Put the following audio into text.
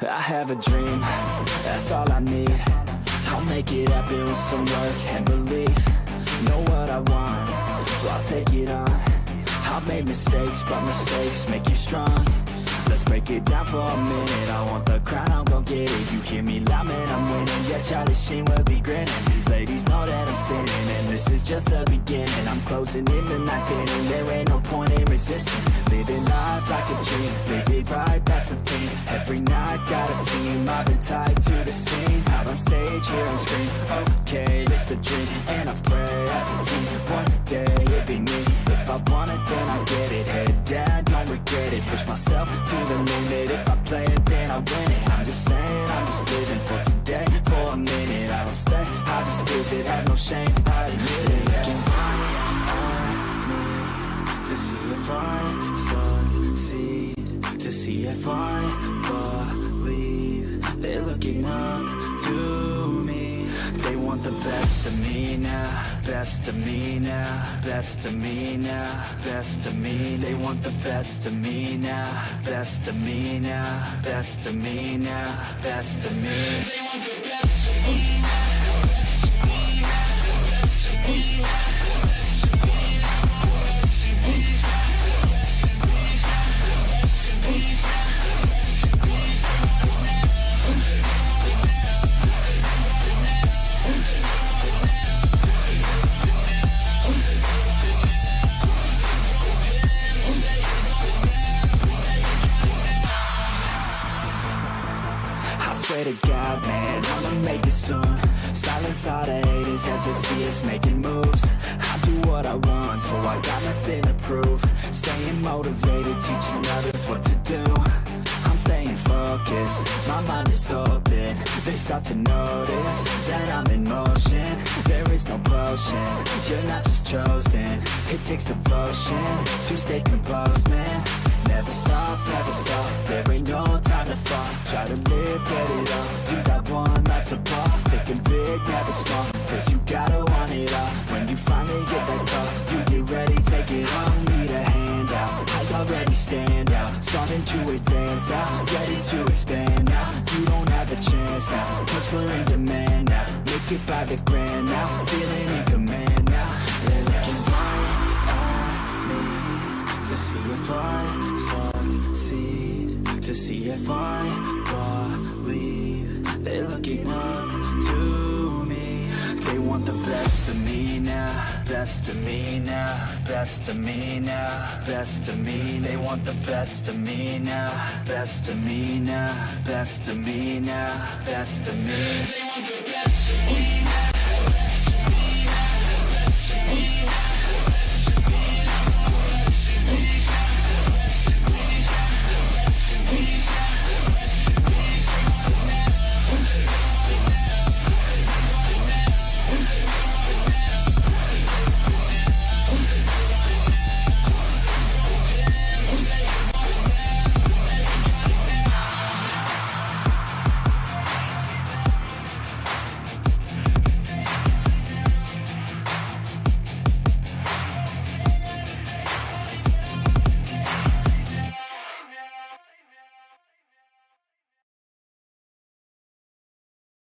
I have a dream, that's all I need. I'll make it happen with some work and belief. Know what I want, so I'll take it on. I've made mistakes, but mistakes make you strong. Let's break it down for a minute. I want the crown, I'm gon' get it. You hear me loud, man, I'm winning. Yeah, Charlie Sheen will be grinning. These ladies know that I'm sinning, and this is just the beginning. I'm closing in the night inning. There ain't no point in resisting. Living life like a dream, live it right, that's the thing. Every night, got a team, I've been tied to the scene. Out on stage, hear them scream, okay, it's a dream. And I pray as a team, one day it'll be me. If I want it, then I get it. Head down, don't regret it. Push myself to the limit. If I play it, then I win it. I'm just saying, I'm just living for today. For a minute, I don't stay, I just visit. Have no shame, I admit it. Looking right at me to see if I succeed, to see if I believe. They're looking up to me. They want the best of me now, best of me now, best of me now, best of me. They want the best of me now, best of me now, best of me now, best of me. They want the best of me. I swear to God, man, I'ma make it soon. Silence all the haters as they see us making moves. I do what I want, so I got nothing to prove. Staying motivated, teaching others what to do. I'm staying focused, my mind is open. They start to notice that I'm in motion. There is no potion, you're not just chosen. It takes devotion to stay composed, man. Never stop, there ain't no time to fall. Try to live, get it up, you got one life to ball. Thinking big, never small, cause you gotta want it all. When you finally get that call, you get ready, take it on. Need a handout, I already stand out. Starting to advance now, ready to expand now. You don't have a chance now, cause we're in demand now. Make it by the grand now, feeling in command now. They're looking right at me to see if I succeed, to see if I believe. They're looking up to me. They want the best of me now, best of me now, best of me now, best of me. They want the best of me now, best of me now, best of me now, best of me.